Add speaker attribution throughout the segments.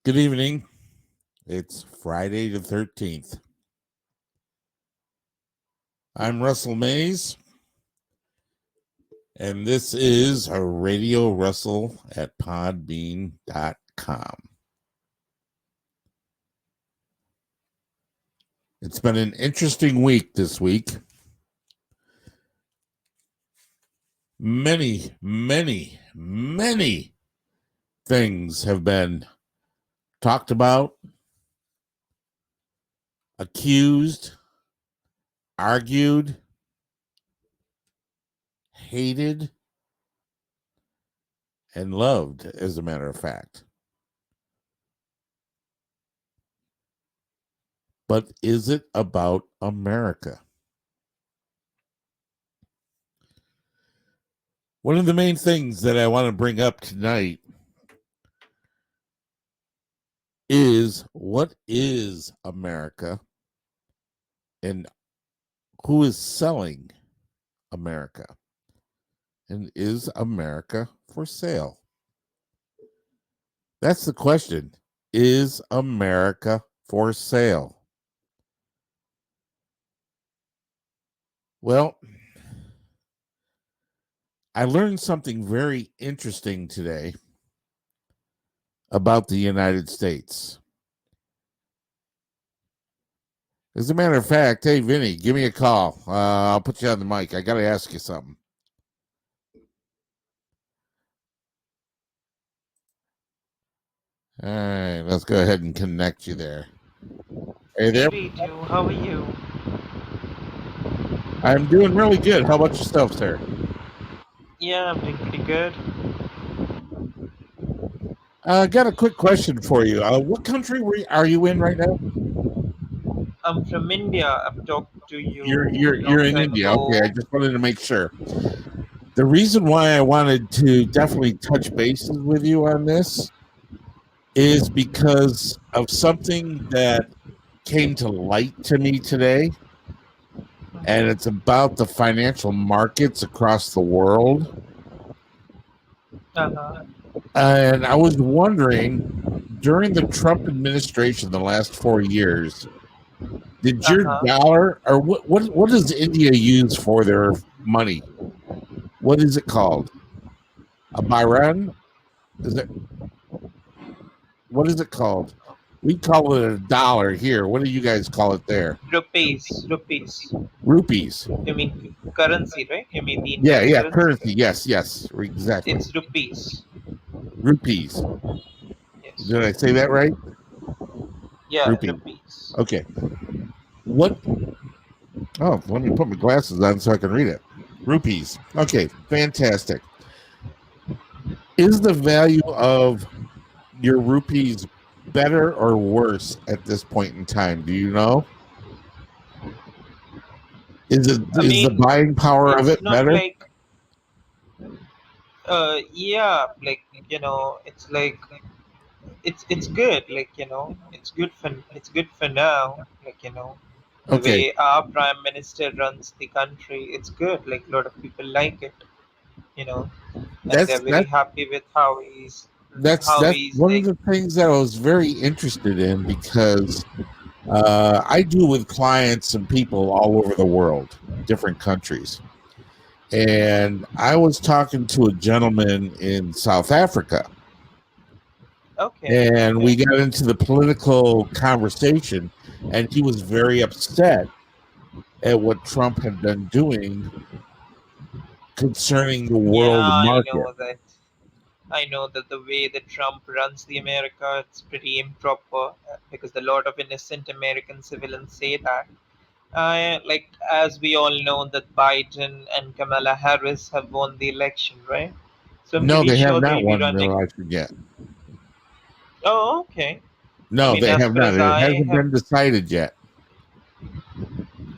Speaker 1: Good evening. It's Friday the 13th. I'm Russell Mays, and this is a Radio Russell at podbean.com. It's been an interesting week this week. Many things have been talked about, accused, argued, hated, and loved, as a matter of fact. But is it about America? One of the main things that I want to bring up tonight is what is America and who is selling America? And is America for sale? That's the question. Is America for sale? Well, I learned something very interesting today about the United States. As a matter of fact, hey, Vinny, give me a call. I'll put you on the mic. I got to ask you something. All right, let's go ahead and connect you there. Hey there.
Speaker 2: Radio, how are you?
Speaker 1: I'm doing really good. How about yourself, sir?
Speaker 2: Yeah, I'm doing pretty good.
Speaker 1: I got a quick question for you. What country are you in right now?
Speaker 2: I'm from India. I've talked to you
Speaker 1: You're
Speaker 2: long
Speaker 1: in
Speaker 2: time
Speaker 1: India.
Speaker 2: ago.
Speaker 1: Okay, I just wanted to make sure. The reason why I wanted to definitely touch bases with you on this is because of something that came to light to me today, and it's about the financial markets across the world.
Speaker 2: Uh-huh.
Speaker 1: And I was wondering, during the Trump administration, the last 4 years, did your dollar, or what does India use for their money? What is it called? A Bahrain? What is it called? We call it a dollar here. What do you guys call it there?
Speaker 2: Rupees.
Speaker 1: Rupees.
Speaker 2: You mean currency, right? You mean the Indian
Speaker 1: Yeah,
Speaker 2: currency?
Speaker 1: Yes, exactly.
Speaker 2: It's rupees.
Speaker 1: Rupees.
Speaker 2: Yes.
Speaker 1: Did I say that right?
Speaker 2: Yeah,
Speaker 1: Rupees.
Speaker 2: rupees.
Speaker 1: Okay. What? Oh, let me put my glasses on so I can read it. Rupees. Okay, fantastic. Is the value of your rupees better or worse at this point in time? Do you know? Is the buying power of it
Speaker 2: not
Speaker 1: better?
Speaker 2: like yeah, like it's like it's good, like it's good for now, like the
Speaker 1: Okay,
Speaker 2: way our prime minister runs the country. It's good, like a lot of people like it, you know and
Speaker 1: that's
Speaker 2: they're very happy with how
Speaker 1: that's
Speaker 2: he's
Speaker 1: one of
Speaker 2: like.
Speaker 1: the things that I was very interested in because I deal with clients and people all over the world, different countries. And I was talking to a gentleman in South Africa, and we got into the political conversation, and he was very upset at what Trump had been doing concerning the
Speaker 2: Yeah,
Speaker 1: world market.
Speaker 2: I know that the way that Trump runs the America, it's pretty improper, because a lot of innocent American civilians say that. Like, as we all know, that Biden and Kamala Harris have won the election, right? So I'm
Speaker 1: No,
Speaker 2: pretty
Speaker 1: they have
Speaker 2: sure
Speaker 1: not
Speaker 2: they'll be
Speaker 1: won the
Speaker 2: running.
Speaker 1: election yet.
Speaker 2: Oh, okay. I
Speaker 1: No,
Speaker 2: mean,
Speaker 1: they
Speaker 2: as
Speaker 1: have
Speaker 2: far
Speaker 1: not.
Speaker 2: as
Speaker 1: It
Speaker 2: I
Speaker 1: hasn't
Speaker 2: have.
Speaker 1: been decided yet.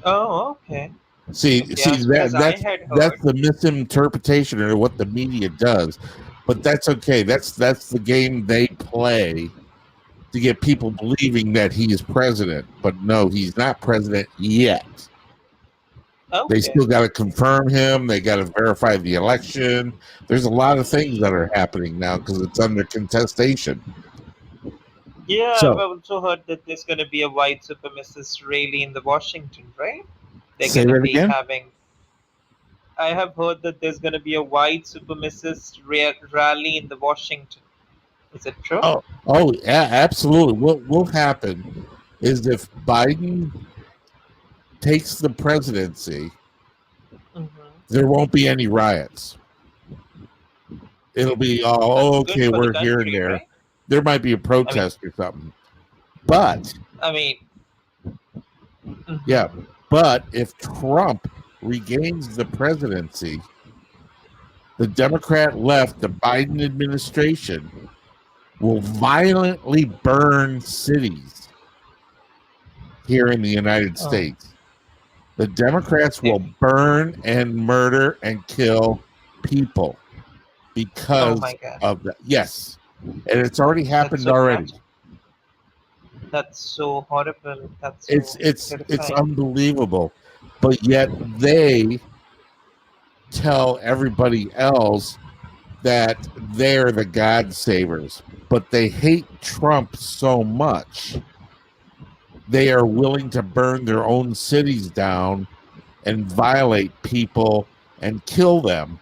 Speaker 2: Oh, okay.
Speaker 1: See,
Speaker 2: Okay, as far as I had
Speaker 1: that's
Speaker 2: heard.
Speaker 1: the misinterpretation of what the media does, but that's okay. That's the game they play to get people believing that he is president. But no, he's not president yet. They
Speaker 2: Okay.
Speaker 1: still got to confirm him. They got to verify the election. There's a lot of things that are happening now because it's under contestation.
Speaker 2: Yeah, I've
Speaker 1: So
Speaker 2: also heard that there's going to be a white supremacist rally in the Washington, right? They're
Speaker 1: say
Speaker 2: going to
Speaker 1: that
Speaker 2: be
Speaker 1: again.
Speaker 2: having. I have heard that there's going to be a white supremacist rally in the Washington. Is it true?
Speaker 1: Oh, yeah, absolutely. What will happen is if Biden takes the presidency,
Speaker 2: Hmm.
Speaker 1: there won't be any riots. It'll be all,
Speaker 2: That's
Speaker 1: oh,
Speaker 2: good
Speaker 1: okay,
Speaker 2: for the
Speaker 1: we're here and
Speaker 2: country,
Speaker 1: there.
Speaker 2: right?
Speaker 1: There might be a
Speaker 2: I mean,
Speaker 1: protest or something. But,
Speaker 2: I mean,
Speaker 1: yeah,
Speaker 2: hmm
Speaker 1: but if Trump regains the presidency, the Democrat left, the Biden administration will violently burn cities here in the United
Speaker 2: oh,
Speaker 1: States. The Democrats
Speaker 2: if
Speaker 1: will burn and murder and kill people
Speaker 2: oh my
Speaker 1: because
Speaker 2: God,
Speaker 1: of that. Yes. And it's already
Speaker 2: that's
Speaker 1: happened
Speaker 2: so
Speaker 1: already.
Speaker 2: tragic. That's so horrible. That's
Speaker 1: It's
Speaker 2: so
Speaker 1: it's it's
Speaker 2: terrifying.
Speaker 1: unbelievable. But yet they tell everybody else that they're the God savers. But they hate Trump so much they are willing to burn their own cities down and violate people and kill them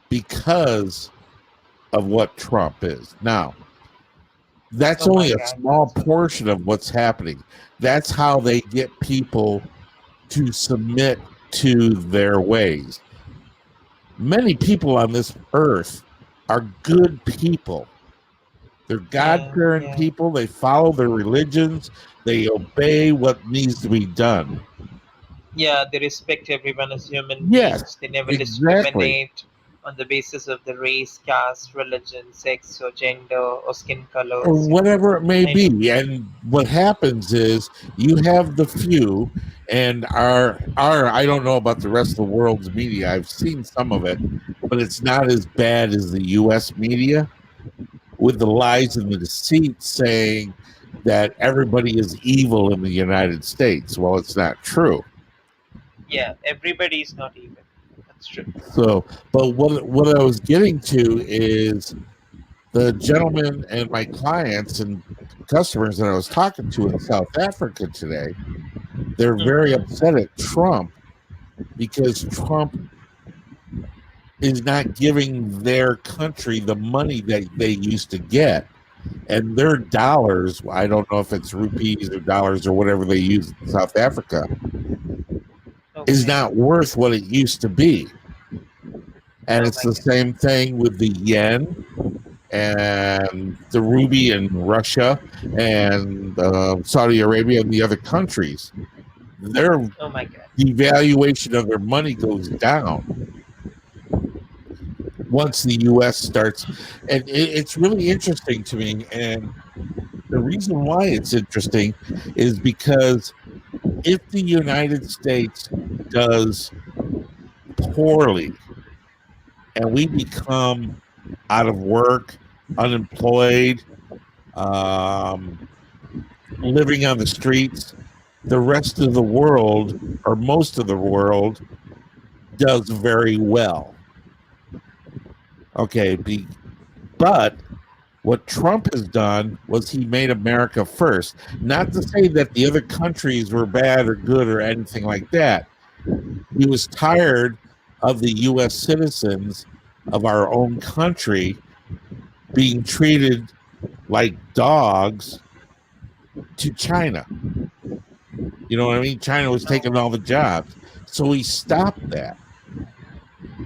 Speaker 1: because of what Trump is. Now, that's
Speaker 2: Oh my
Speaker 1: only a
Speaker 2: God,
Speaker 1: small
Speaker 2: that's so
Speaker 1: portion of what's happening. That's how they get people to submit to their ways. Many people on this earth are good people. They're God
Speaker 2: yeah,
Speaker 1: fearing
Speaker 2: yeah.
Speaker 1: people. They follow their religions. They obey what needs to be done.
Speaker 2: Yeah, they respect everyone as human
Speaker 1: Yes,
Speaker 2: beings. They never
Speaker 1: exactly.
Speaker 2: discriminate on the basis of the race, caste, religion, sex, or gender, or skin
Speaker 1: Or
Speaker 2: colors. You know,
Speaker 1: whatever it may
Speaker 2: I know.
Speaker 1: be. And what happens is you have the few, and our I don't know about the rest of the world's media. I've seen some of it, but it's not as bad as the US media with the lies and the deceit saying that everybody is evil in the United States. Well, it's not true.
Speaker 2: Yeah, everybody is not even. That's true.
Speaker 1: So, but what I was getting to is the gentleman and my clients and customers that I was talking to in South Africa today, they're very
Speaker 2: Hmm.
Speaker 1: upset at Trump because Trump is not giving their country the money that they used to get. And their dollars, I don't know if it's rupees or dollars or whatever they use in South Africa, is
Speaker 2: Okay.
Speaker 1: not worth what it used to be. And
Speaker 2: Oh
Speaker 1: it's
Speaker 2: my
Speaker 1: the
Speaker 2: God.
Speaker 1: same thing with the yen and the ruby in Russia and Saudi Arabia and the other countries. Their
Speaker 2: Oh my God.
Speaker 1: devaluation of their money goes down once the U.S. starts. And it's really interesting to me. And the reason why it's interesting is because if the United States does poorly and we become out of work, unemployed, um, living on the streets, the rest of the world, or most of the world, does very well. Okay, but what Trump has done was he made America first. Not to say that the other countries were bad or good or anything like that. He was tired of the U.S. citizens of our own country being treated like dogs to China. You know what I mean? China was
Speaker 2: Oh
Speaker 1: taking
Speaker 2: my
Speaker 1: all the
Speaker 2: God.
Speaker 1: jobs. So he stopped that.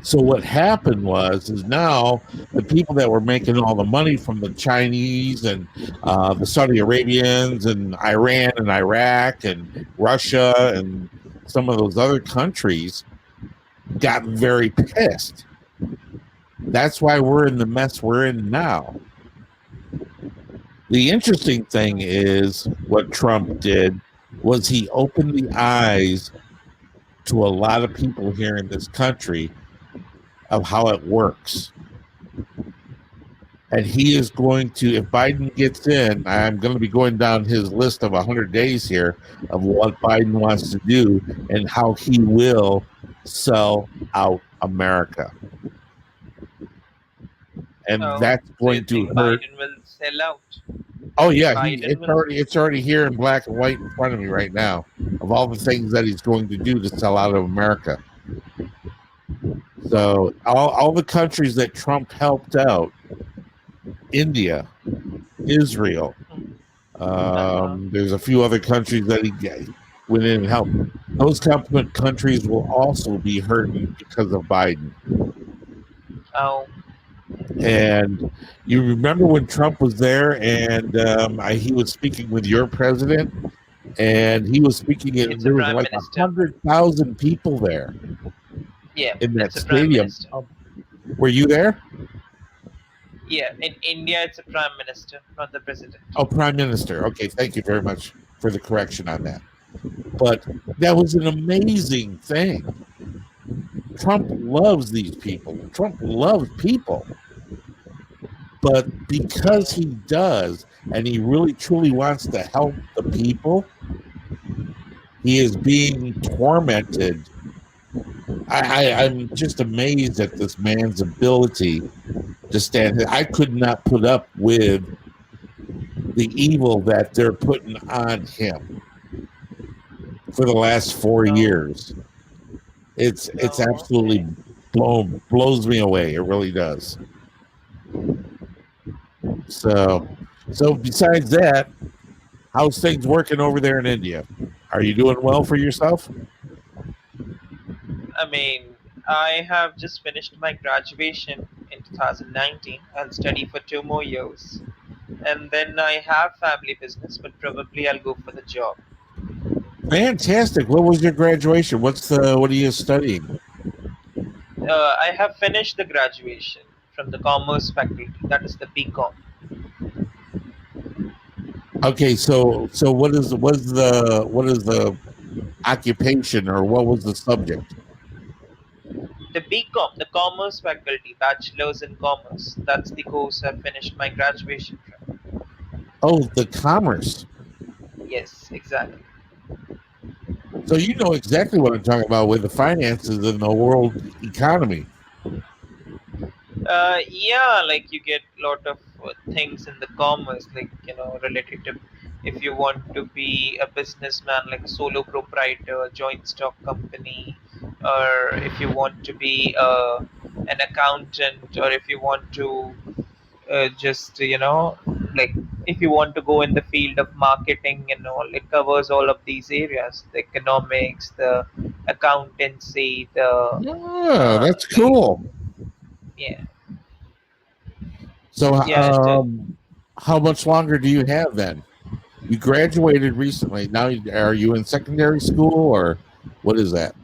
Speaker 1: So what happened was is now the people that were making all the money from the Chinese and the Saudi Arabians and Iran and Iraq and Russia and some of those other countries got very pissed. That's why we're in the mess we're in now. The interesting thing
Speaker 2: Oh,
Speaker 1: is what Trump did was he opened the eyes to a lot of people here in this country of how it works. And he is going to, if Biden gets in, I'm going to be going down his list of 100 days here of what Biden wants to do and how he will sell out America. And
Speaker 2: oh,
Speaker 1: that's
Speaker 2: so you
Speaker 1: going to
Speaker 2: think
Speaker 1: hurt.
Speaker 2: Biden will sell out?
Speaker 1: Oh yeah,
Speaker 2: Biden will.
Speaker 1: it's already here in black and white in front of me right now of all the things that he's going to do to sell out of America. So all the countries that Trump helped out, India, Israel,
Speaker 2: Uh-huh.
Speaker 1: there's a few other countries that he went in and helped. Those countries will also be hurting because of Biden.
Speaker 2: Oh,
Speaker 1: And you remember when Trump was there and he was speaking with your president, and he was speaking.
Speaker 2: it's a
Speaker 1: There was
Speaker 2: prime
Speaker 1: like
Speaker 2: minister.
Speaker 1: 100,000 people there
Speaker 2: Yeah,
Speaker 1: in that
Speaker 2: it's a prime
Speaker 1: stadium.
Speaker 2: minister.
Speaker 1: Were you there?
Speaker 2: Yeah, in India, it's a prime minister, not the president.
Speaker 1: Oh, prime minister. Okay, thank you very much for the correction on that. But that was an amazing thing. Trump loves these people. Trump loves people. But because he does, and he really truly wants to help the people, he is being tormented. I'm just amazed at this man's ability to stand. I could not put up with the evil that they're putting on him for the last 4 years. It's
Speaker 2: Oh, okay.
Speaker 1: absolutely blows me away. It really does. So so besides that, how's things working over there in India? Are you doing well for yourself?
Speaker 2: I mean, I have just finished my graduation in 2019. I'll study for 2 more years. And then I have family business, but probably I'll go for the job.
Speaker 1: Fantastic. What was your graduation? What are you studying?
Speaker 2: I have finished the graduation from the Commerce Faculty, that is the BCom.
Speaker 1: Okay, so what is the occupation, or what was the subject?
Speaker 2: The BCom, the Commerce Faculty, Bachelor's in Commerce, that's the course I finished my graduation from.
Speaker 1: Oh, the commerce.
Speaker 2: Yes, exactly.
Speaker 1: So you know exactly what I'm talking about with the finances in the world economy.
Speaker 2: Yeah, like you get a lot of things in the commerce, like related to if you want to be a businessman, like a solo proprietor, a joint stock company, or if you want to be an accountant, or if you want to just like if you want to go in the field of marketing and all, it covers all of these areas: the economics, the accountancy, the
Speaker 1: Ah, that's
Speaker 2: like
Speaker 1: cool.
Speaker 2: yeah,
Speaker 1: So,
Speaker 2: yeah.
Speaker 1: how much longer do you have then? You graduated recently. Now, are you in secondary school, or what is that?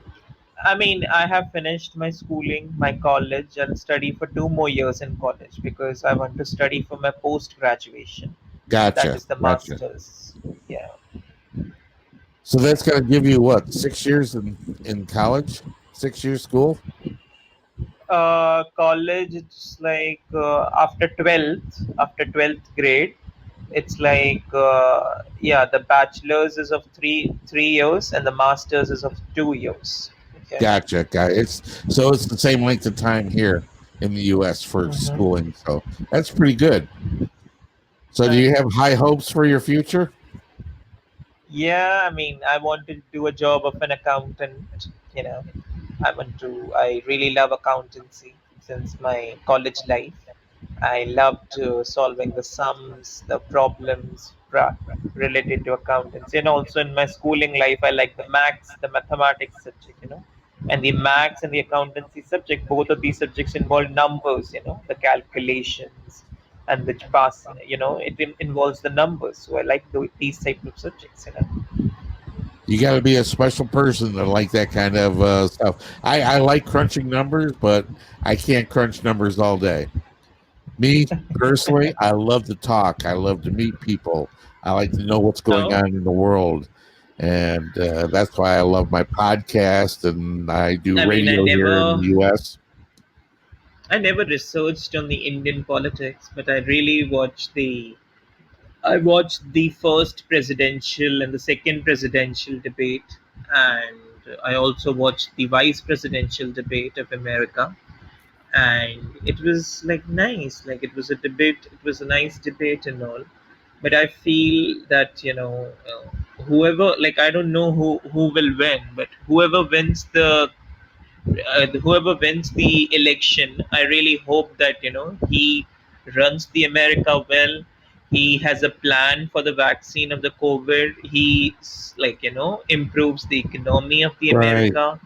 Speaker 2: I mean, I have finished my schooling, my college, and study for 2 more years in college because I want to study for my post graduation. That
Speaker 1: Gotcha,
Speaker 2: is the
Speaker 1: gotcha.
Speaker 2: master's. Yeah.
Speaker 1: So that's going to give you what, 6 years in college, 6 years school?
Speaker 2: College, it's like after 12th grade, it's like yeah, the bachelor's is of three years and the master's is of 2 years. Okay.
Speaker 1: Gotcha, gotcha. It's the same length of time here in the U.S. for
Speaker 2: Mm-hmm.
Speaker 1: schooling. So that's pretty good. So, do you have high hopes for your future?
Speaker 2: Yeah, I mean, I want to do a job of an accountant. You know, I really love accountancy since my college life. I loved solving the sums, the problems related to accountancy. And also in my schooling life, I like the maths, the mathematics subject, and the maths and the accountancy subject. Both of these subjects involve numbers, the calculations and which pass, it involves the numbers. So I like these type of subjects.
Speaker 1: You got to be a special person to like that kind of stuff. I like crunching numbers, but I can't crunch numbers all day. Me personally, I love to talk. I love to meet people. I like to know what's going
Speaker 2: Oh,
Speaker 1: on in the world. And that's why I love my podcast, and I do
Speaker 2: I mean,
Speaker 1: radio here in the US.
Speaker 2: I never researched on the Indian politics, but I watched the first presidential and the second presidential debate, and I also watched the vice presidential debate of America. And it was like nice, like it was a nice debate and all. but I feel that whoever, like, I don't know who will win, but whoever wins the election, I really hope that he runs the America well. He has a plan for the vaccine of the COVID. He improves the economy of the
Speaker 1: Right.
Speaker 2: America.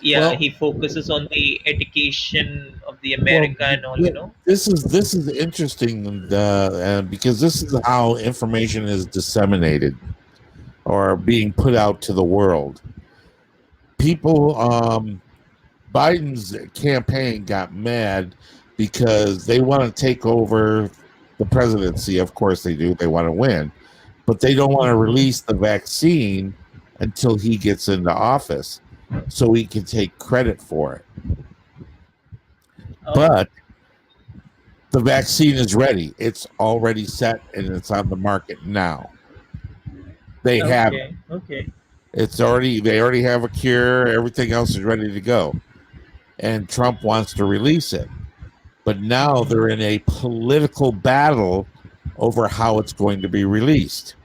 Speaker 2: Yeah,
Speaker 1: Well,
Speaker 2: he focuses on the education of the
Speaker 1: well,
Speaker 2: America and all.
Speaker 1: this is interesting because this is how information is disseminated or being put out to the world. People, Biden's campaign got mad because they want to take over the presidency. Of course, they do. They want to win, but they don't want to release the vaccine until he gets into office so he can take credit for it.
Speaker 2: Oh,
Speaker 1: But the vaccine is ready. It's already set and it's on the market now. They have
Speaker 2: okay, okay.
Speaker 1: they already have a cure, everything else is ready to go. And Trump wants to release it. But now they're in a political battle over how it's going to be released.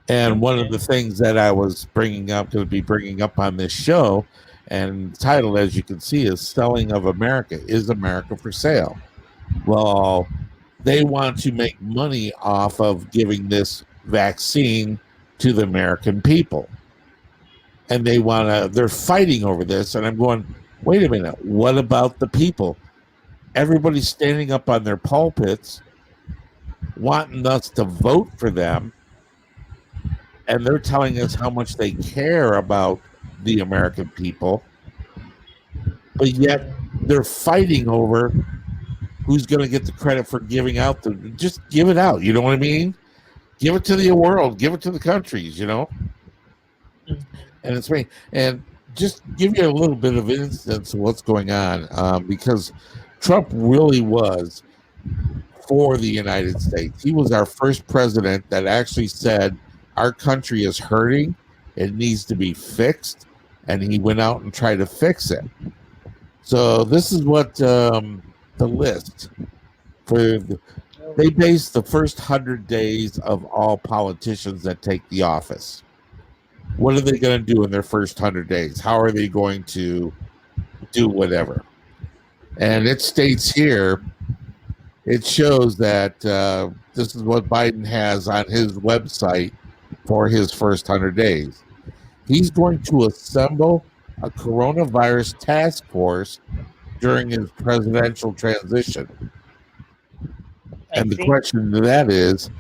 Speaker 1: And one of
Speaker 2: Okay.
Speaker 1: the things that I was going to be bringing up on this show, and the title, as you can see, is Selling of America. Is America for Sale? Well, they want to make money off of giving this vaccine to the American people. And they're fighting over this. And I'm going, wait a minute, what about the people? Everybody's standing up on their pulpits wanting us to vote for them, and they're telling us how much they care about the American people, but yet they're fighting over who's going to get the credit for giving out just give it out. You know what I mean? Give it to the world, give it to the countries, and it's me. And just give you a little bit of instance of what's going on, because Trump really was for the United States. He was our first president that actually said our country is hurting, it needs to be fixed, and he went out and tried to fix it. So this is what the list for. They base the first 100 days of all politicians that take the office. What are they going to do in their first 100 days? How are they going to do whatever? And it states here, it shows that this is what Biden has on his website for his first 100 days. He's going to assemble a coronavirus task force during his presidential transition.
Speaker 2: I
Speaker 1: And the
Speaker 2: see.
Speaker 1: question to that is,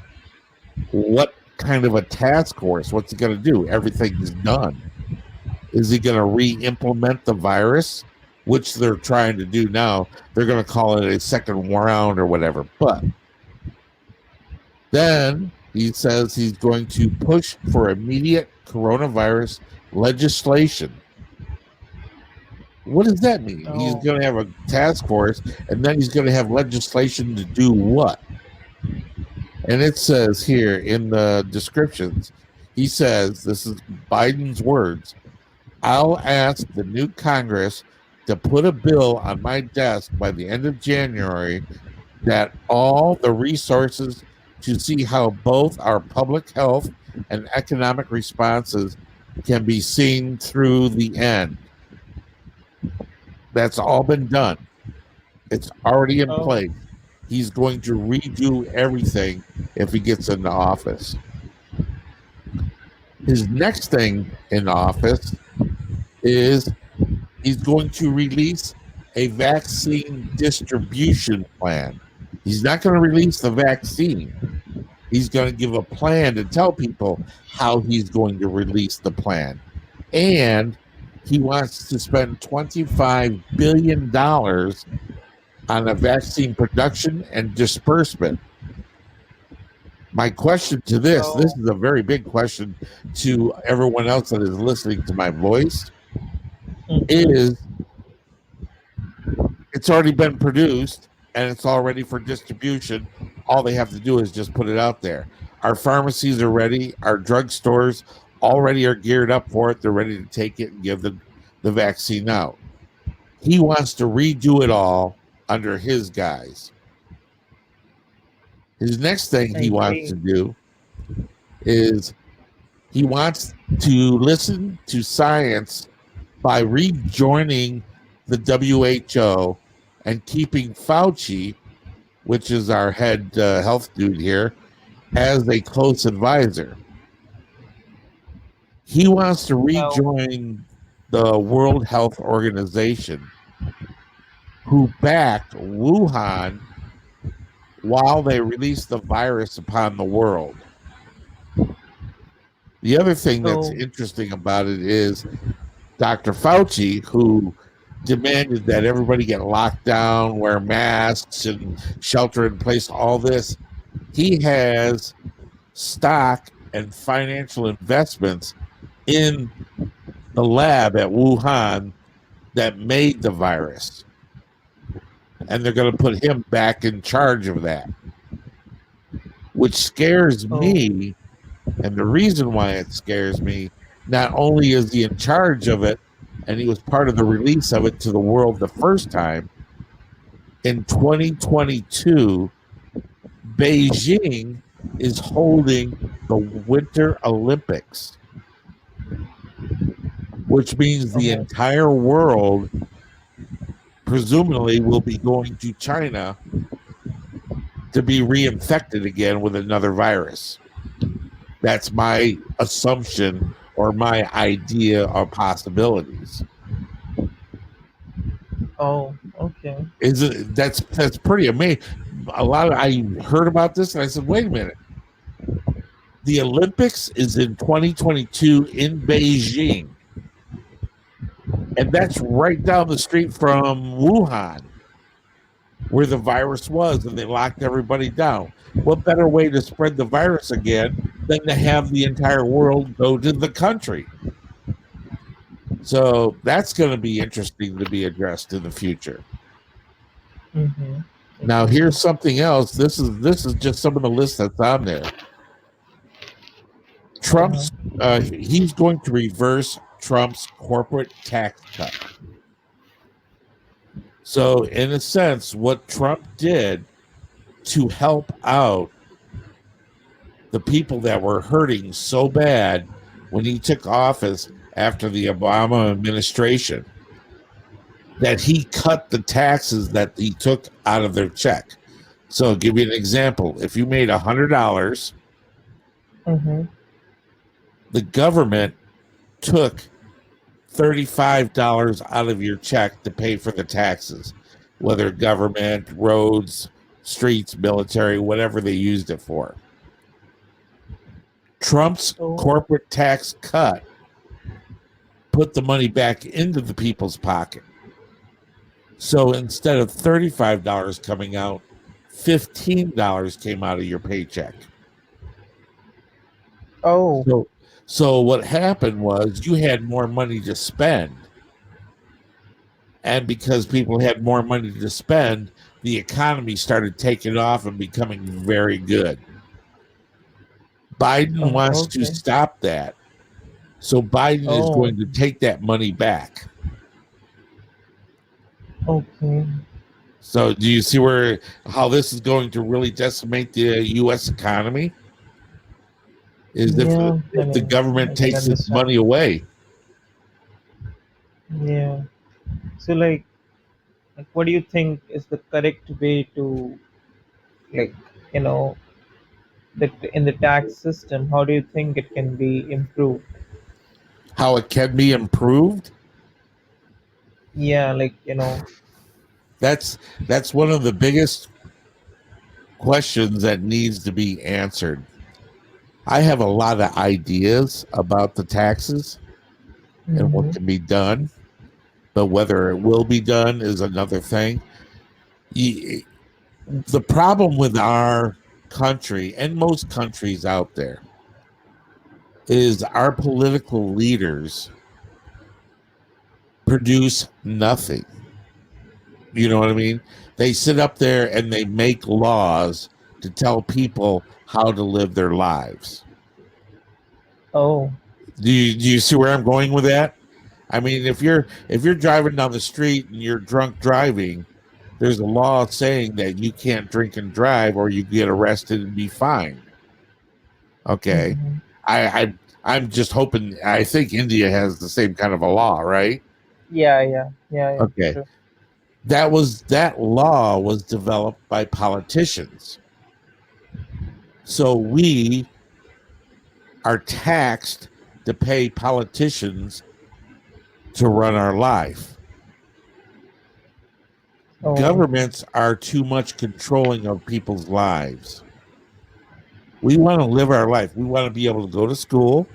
Speaker 1: what kind of a task force? What's he going to do? Everything's done. Is he going to re-implement the virus, which they're trying to do now? They're going to call it a second round or whatever. But then he says he's going to push for immediate coronavirus legislation. What does that mean? He's
Speaker 2: Oh,
Speaker 1: going to have a task force, and then he's going to have legislation to do what? And it says here in the descriptions, he says, this is Biden's words, I'll ask the new Congress to put a bill on my desk by the end of January that all the resources to see how both our public health and economic responses can be seen through the end. That's all been done. It's already in
Speaker 2: oh,
Speaker 1: place. He's going to redo everything if he gets into office. His next thing in office is he's going to release a vaccine distribution plan. He's not going to release the vaccine. He's going to give a plan to tell people how he's going to release the plan. And he wants to spend $25 billion on a vaccine production and disbursement. My question to this
Speaker 2: oh.
Speaker 1: is a very big question to everyone else that is listening to my voice, is it's already been produced and it's all ready for distribution. All they have to do is just put it out there. Our pharmacies are ready. Our drugstores already are geared up for it. They're ready to take it and give the vaccine out. He wants to redo it all under his guise. His next thing he
Speaker 2: I
Speaker 1: wants to
Speaker 2: see.
Speaker 1: do is he wants to listen to science by rejoining the WHO and keeping Fauci, which is our head health dude here, as a close advisor. He wants to
Speaker 2: Oh,
Speaker 1: rejoin the World Health Organization, who backed Wuhan while they released the virus upon the world. The other thing that's
Speaker 2: oh,
Speaker 1: interesting about it is Dr. Fauci, who demanded that everybody get locked down, wear masks, and shelter in place, all this, he has stock and financial investments in the lab at Wuhan that made the virus. And they're going to put him back in charge of that, which scares
Speaker 2: oh,
Speaker 1: me. And the reason why it scares me, not only is he in charge of it, and he was part of the release of it to the world the first time, in 2022, Beijing is holding the Winter Olympics, which means the
Speaker 2: oh,
Speaker 1: entire world presumably will be going to China to be reinfected again with another virus. That's my assumption or my idea of possibilities.
Speaker 2: oh, okay.
Speaker 1: Is it that's pretty amazing. I heard about this and I said, wait a minute. The Olympics is in 2022 in Beijing. And that's right down the street from Wuhan, where the virus was, and they locked everybody down. What better way to spread the virus again than to have the entire world go to the country? So that's going to be interesting to be addressed in the future.
Speaker 2: Mm-hmm.
Speaker 1: Now,
Speaker 2: Okay.
Speaker 1: here's something else. This is just some of the list that's on there.
Speaker 2: Uh-huh.
Speaker 1: He's going to reverse Trump's corporate tax cut. So, in a sense, what Trump did to help out the people that were hurting so bad when he took office after the Obama administration, that he cut the taxes that he took out of their check. So, I'll give you an example. If you made $100,
Speaker 2: Mm-hmm.
Speaker 1: the government took $35 out of your check to pay for the taxes, whether government, roads, streets, military, whatever they used it for. Trump's
Speaker 2: Oh,
Speaker 1: corporate tax cut put the money back into the people's pocket. So instead of $35 coming out, $15 came out of your paycheck.
Speaker 2: oh,
Speaker 1: So what happened was you had more money to spend. And because people had more money to spend, the economy started taking off and becoming very good. Biden
Speaker 2: oh,
Speaker 1: wants to
Speaker 2: okay.
Speaker 1: stop that. So Biden is
Speaker 2: Oh,
Speaker 1: going to take that money back.
Speaker 2: okay.
Speaker 1: So do you see how this is going to really decimate the US economy? Is
Speaker 2: Yeah, I
Speaker 1: if the
Speaker 2: mean, I
Speaker 1: government
Speaker 2: can
Speaker 1: takes its
Speaker 2: understand.
Speaker 1: money away.
Speaker 2: Yeah. So, like, what do you think is the correct way to, like, you know, that in the tax system? How do you think it can be improved?
Speaker 1: How it can be improved?
Speaker 2: Yeah, like,
Speaker 1: That's one of the biggest questions that needs to be answered. I have a lot of ideas about the taxes and what
Speaker 2: mm-hmm.
Speaker 1: can be done, but whether it will be done is another thing. The problem with our country and most countries out there is our political leaders produce nothing. You know what I mean? They sit up there and they make laws to tell people how to live their lives.
Speaker 2: Oh,
Speaker 1: Do you see where I'm going with that? I mean, if you're driving down the street and you're drunk driving, there's a law saying that you can't drink and drive or you get arrested and be fined. Okay.
Speaker 2: Mhm.
Speaker 1: I'm just hoping. I think India has the same kind of a law, right?
Speaker 2: Yeah.
Speaker 1: Okay.
Speaker 2: True.
Speaker 1: That law was developed by politicians. So we are taxed to pay politicians to run our life.
Speaker 2: Oh,
Speaker 1: Governments are too much controlling of people's lives. We want to live our life. We want to be able to go to school.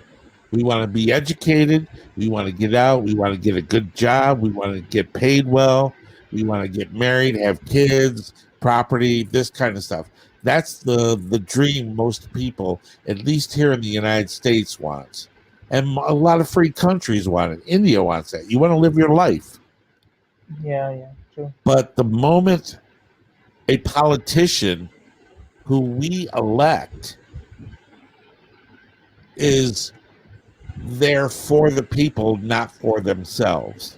Speaker 1: We want to be educated. We want to get out. We want to get a good job. We want to get paid well. We want to get married, have kids, property, this kind of stuff. That's the dream most people, at least here in the United States, wants. And a lot of free countries want it. India wants that. You want to live your life.
Speaker 2: yeah. True.
Speaker 1: But the moment a politician who we elect is there for the people, not for themselves.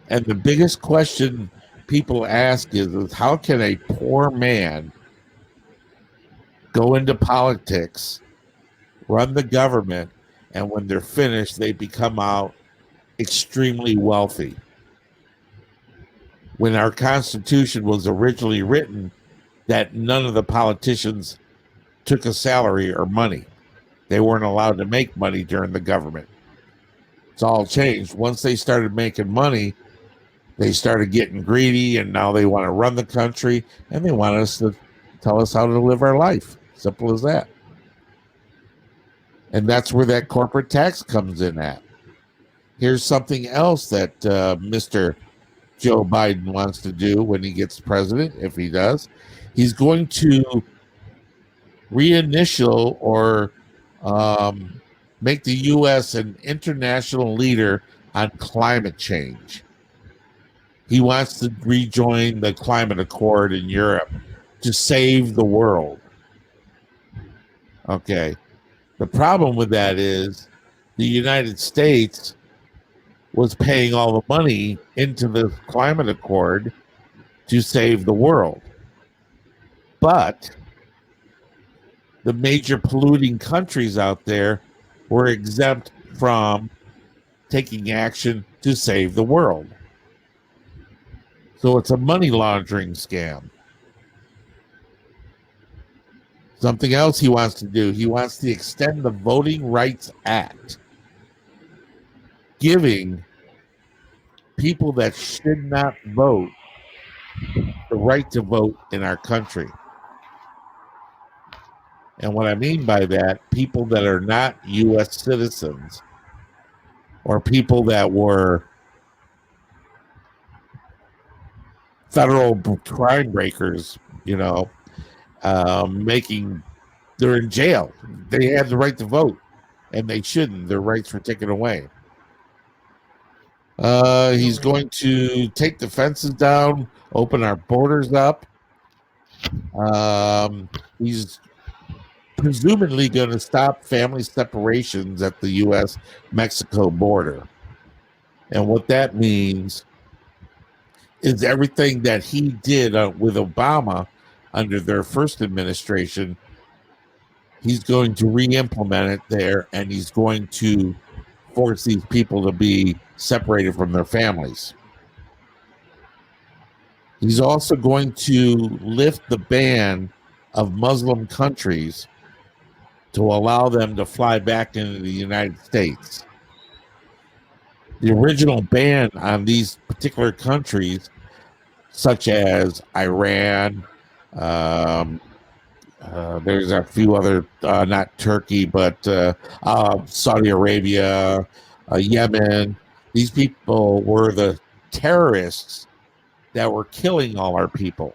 Speaker 1: And the biggest question people ask is how can a poor man go into politics, run the government, and when they're finished, they become out extremely wealthy? When our Constitution was originally written, that none of the politicians took a salary or money. They weren't allowed to make money during the government. It's all changed. Once they started making money, they started getting greedy, and now they want to run the country, and they want us to tell us how to live our life. Simple as that. And that's where that corporate tax comes in at. Here's something else that Mr. Joe Biden wants to do when he gets president, if he does. He's going to reinitial or make the U.S. an international leader on climate change. He wants to rejoin the climate accord in Europe to save the world. Okay. The problem with that is the United States was paying all the money into the climate accord to save the world. But the major polluting countries out there were exempt from taking action to save the world. So it's a money laundering scam. Something else he wants to do, he wants to extend the Voting Rights Act, giving people that should not vote the right to vote in our country. And what I mean by that, people that are not U.S. citizens or people that were federal crime breakers, they're in jail. They have the right to vote, and they shouldn't. Their rights were taken away. He's going to take the fences down, open our borders up. He's presumably going to stop family separations at the U.S.-Mexico border. And what that means is everything that he did with Obama under their first administration, he's going to re-implement it there, and he's going to force these people to be separated from their families. He's also going to lift the ban of Muslim countries to allow them to fly back into the United States. The original ban on these particular countries, such as Iran, there's a few other, not Turkey, but Saudi Arabia, Yemen. These people were the terrorists that were killing all our people.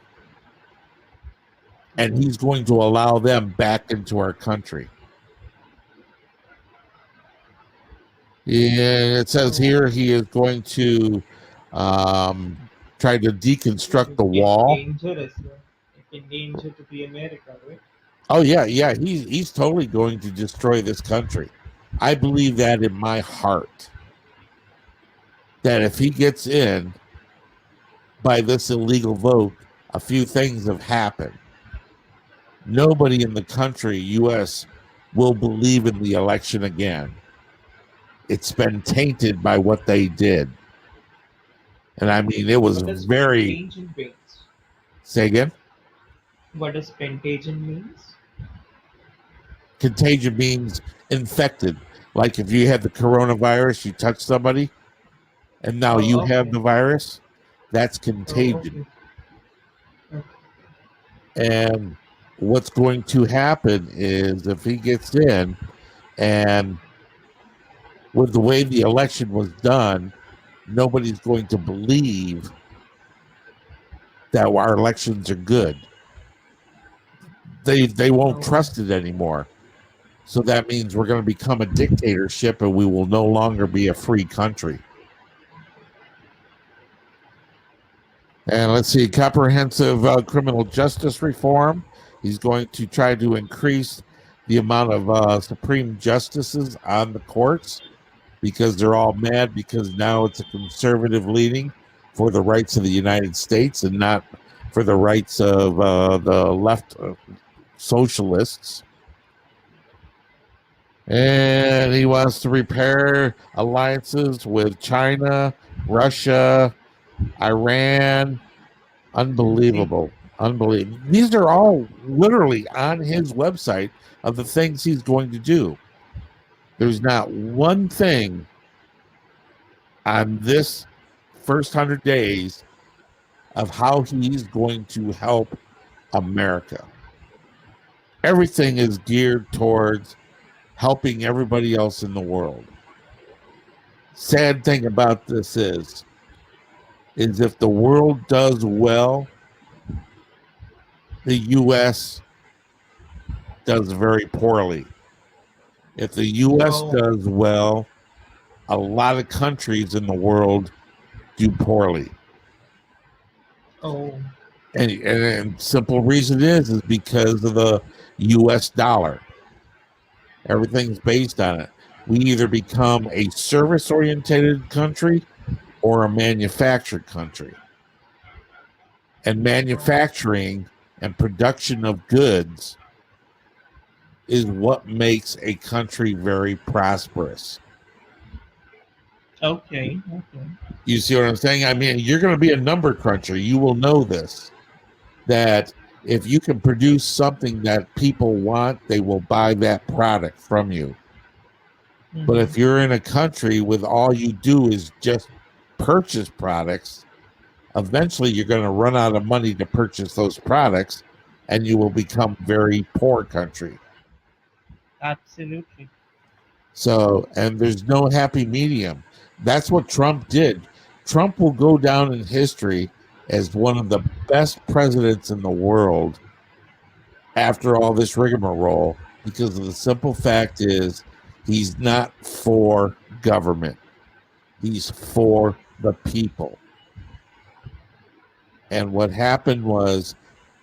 Speaker 1: And he's going to allow them back into our country. Yeah, it says here he is going to try to deconstruct the wall.
Speaker 2: Dangerous. It's danger to be America, right?
Speaker 1: Oh yeah. He's totally going to destroy this country. I believe that in my heart. That if he gets in, by this illegal vote, a few things have happened. Nobody in the country, U.S., will believe in the election again. It's been tainted by what they did. And I mean, it was
Speaker 2: What does
Speaker 1: very.
Speaker 2: contagion means?
Speaker 1: Say again?
Speaker 2: What does contagion means?
Speaker 1: Contagion means infected. Like if you had the coronavirus, you touch somebody, and now you
Speaker 2: Oh,
Speaker 1: have
Speaker 2: okay.
Speaker 1: the virus, that's
Speaker 2: Oh,
Speaker 1: contagion.
Speaker 2: okay. Okay.
Speaker 1: And what's going to happen is if he gets in, and with the way the election was done, nobody's going to believe that our elections are good. They won't
Speaker 2: Oh,
Speaker 1: trust it anymore. So that means we're going to become a dictatorship and we will no longer be a free country. And let's see, comprehensive criminal justice reform. He's going to try to increase the amount of Supreme justices on the courts because they're all mad because now it's a conservative leaning for the rights of the United States and not for the rights of the left socialists. And he wants to repair alliances with China, Russia, Iran. Unbelievable. Unbelievable. These are all literally on his website of the things he's going to do. There's not one thing on this first 100 days of how he's going to help America. Everything is geared towards helping everybody else in the world. Sad thing about this is if the world does well, the U.S. does very poorly. If the U.S.
Speaker 2: oh,
Speaker 1: does well, a lot of countries in the world do poorly.
Speaker 2: oh,
Speaker 1: And simple reason is because of the U.S. dollar. Everything's based on it. We either become a service-oriented country or a manufactured country. And manufacturing and production of goods is what makes a country very prosperous.
Speaker 2: okay, okay.
Speaker 1: You see what I'm saying? I mean, you're going to be a number cruncher. You will know this, that if you can produce something that people want, they will buy that product from you. But if you're in a country with all you do is just purchase products, eventually you're going to run out of money to purchase those products and you will become very poor country.
Speaker 2: Absolutely.
Speaker 1: So, and there's no happy medium. That's what Trump did. Trump will go down in history as one of the best presidents in the world after all this rigmarole, because of the simple fact is he's not for government. He's for the people. And what happened was,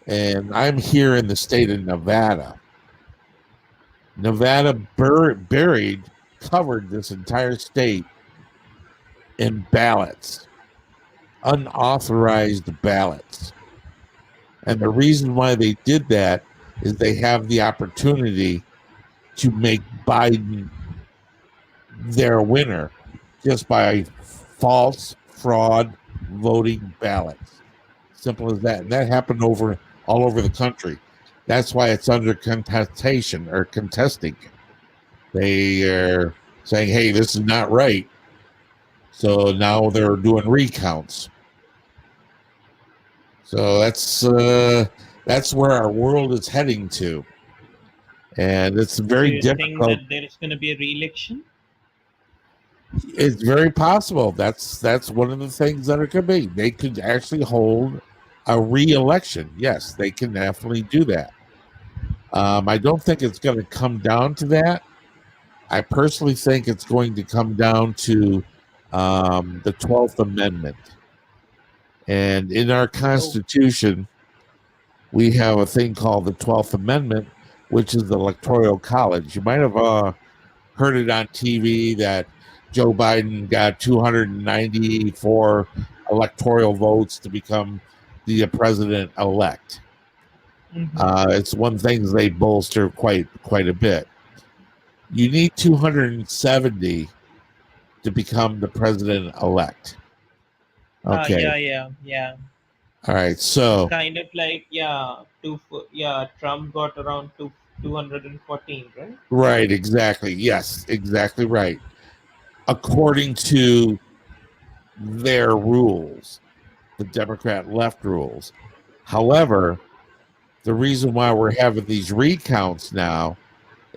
Speaker 1: and I'm here in the state of Nevada. Nevada covered this entire state in ballots, unauthorized ballots. And the reason why they did that is they have the opportunity to make Biden their winner just by false fraud voting ballots. Simple as that. And that happened all over the country. That's why it's under contestation or contesting. They are saying, hey, this is not right. So now they're doing recounts. So that's where our world is heading to. And it's very
Speaker 2: Do you
Speaker 1: difficult.
Speaker 2: think that there is going to be a re-election?
Speaker 1: It's very possible. That's one of the things that it could be. They could actually hold a re-election. Yes, they can definitely do that. I don't think it's going to come down to that. I personally think it's going to come down to the 12th Amendment. And in our Constitution, we have a thing called the 12th Amendment, which is the Electoral College. You might have heard it on TV that Joe Biden got 294 electoral votes to become the president elect. It's one thing they bolster quite a bit. You need 270 to become the president elect. Okay.
Speaker 2: Yeah.
Speaker 1: All right.
Speaker 2: It's
Speaker 1: So
Speaker 2: kind of like Trump got around 214, right?
Speaker 1: right, exactly. Yes, exactly right. According to their rules, the Democrat left rules. However, the reason why we're having these recounts now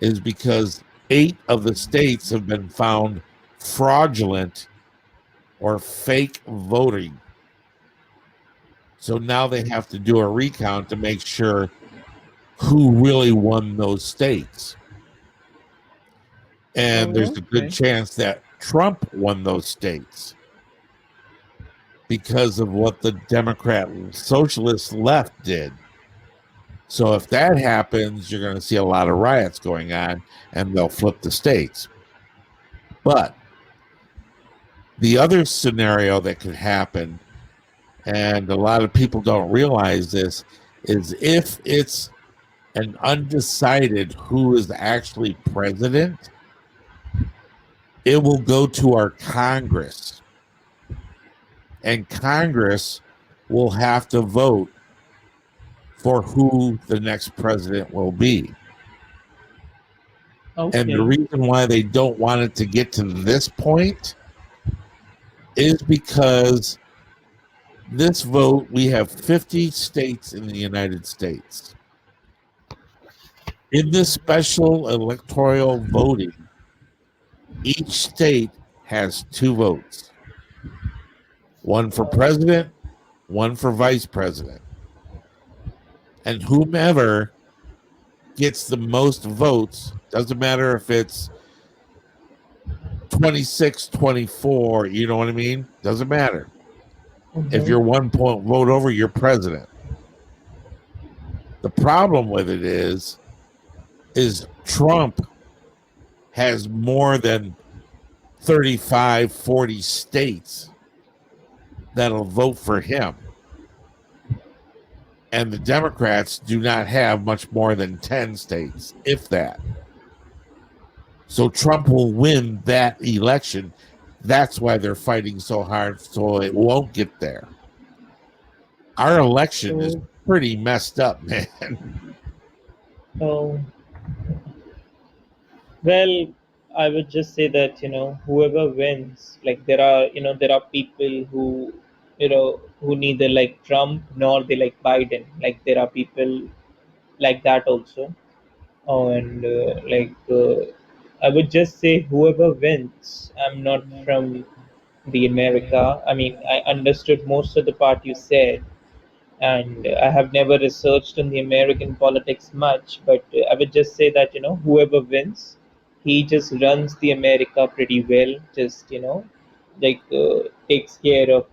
Speaker 1: is because 8 of the states have been found fraudulent or fake voting. So now they have to do a recount to make sure who really won those states. And there's a good chance that Trump won those states because of what the Democrat socialist left did. So if that happens, you're going to see a lot of riots going on and they'll flip the states. But the other scenario that could happen, and a lot of people don't realize this, is if it's an undecided who is actually president, it will go to our Congress. And Congress will have to vote for who the next president will be. And the reason why they don't want it to get to this point is because this vote, we have 50 states in the United States. In this special electoral voting, each state has 2 votes. One for president, one for vice president. And whomever gets the most votes, doesn't matter if it's 26, 24, you know what I mean? Doesn't matter. If you're 1 point vote over, you're president. The problem with it is Trump has more than 35, 40 states that'll vote for him. And the Democrats do not have much more than 10 states, if that. So Trump will win that election. That's why they're fighting so hard, so it won't get there. Our election is pretty messed up, man.
Speaker 2: Oh, well, I would just say that, whoever wins, like there are people who neither like Trump nor they like Biden. Like there are people like that also. And I would just say whoever wins. I'm not from the America. I mean, I understood most of the part you said, and I have never researched on the American politics much, but I would just say that whoever wins, he just runs the America pretty well. Just takes care of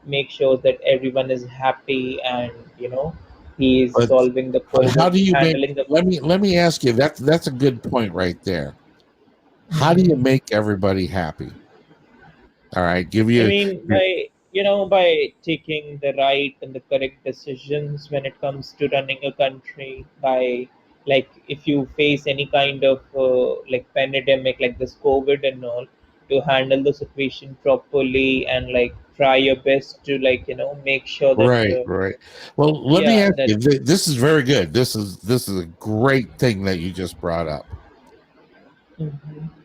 Speaker 2: make sure that everyone is happy, and he is
Speaker 1: But
Speaker 2: solving the
Speaker 1: but how
Speaker 2: COVID,
Speaker 1: do you make?
Speaker 2: handling the.
Speaker 1: Let me ask you. That's a good point right there. How do you make everybody happy? All right, give
Speaker 2: I
Speaker 1: you.
Speaker 2: mean, by taking the right and the correct decisions when it comes to running a country. By if you face any kind of pandemic like this COVID and all, to handle the situation properly and try your best to make sure that
Speaker 1: Right. Well, let me
Speaker 2: yeah,
Speaker 1: ask
Speaker 2: that.
Speaker 1: you. This is very good. This is a great thing that you just brought up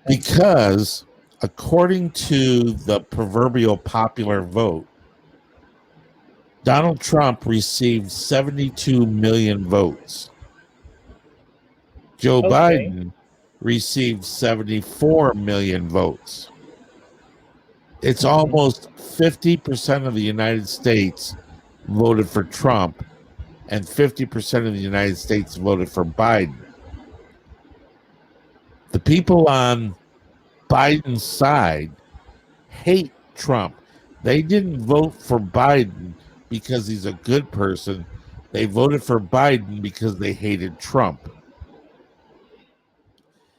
Speaker 1: because according to the proverbial popular vote, Donald Trump received 72 million votes. Joe
Speaker 2: Okay.
Speaker 1: Biden received 74 million votes. It's almost 50% of the United States voted for Trump, and 50% of the United States voted for Biden. The people on Biden's side hate Trump. They didn't vote for Biden because he's a good person. They voted for Biden because they hated Trump.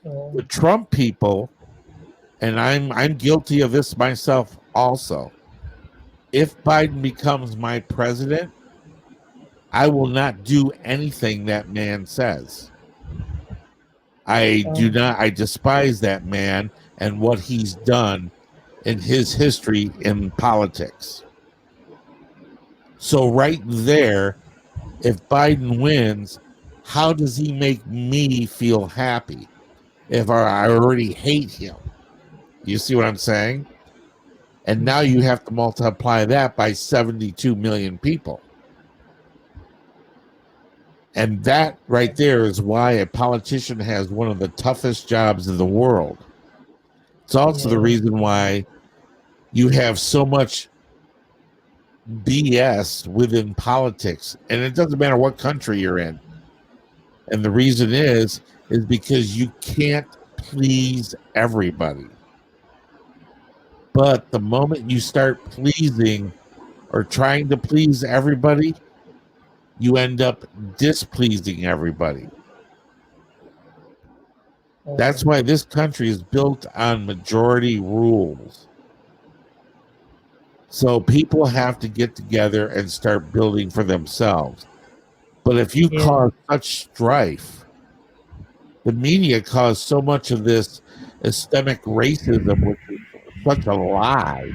Speaker 2: Oh,
Speaker 1: The Trump people and I'm guilty of this myself also. If Biden becomes my president, I will not do anything that man says.
Speaker 2: Oh,
Speaker 1: I despise that man and what he's done in his history in politics. So, right there, if Biden wins, how does he make me feel happy if I already hate him? You see what I'm saying? And now you have to multiply that by 72 million people. And that right there is why a politician has one of the toughest jobs in the world. It's also the
Speaker 2: yeah,
Speaker 1: reason why you have so much BS within politics. And it doesn't matter what country you're in. And the reason is because you can't please everybody. But the moment you start pleasing or trying to please everybody, you end up displeasing everybody.
Speaker 2: oh,
Speaker 1: That's why this country is built on majority rules. So people have to get together and start building for themselves. But if you
Speaker 2: yeah.
Speaker 1: cause such strife, the media caused so much of this systemic racism, which is such a lie.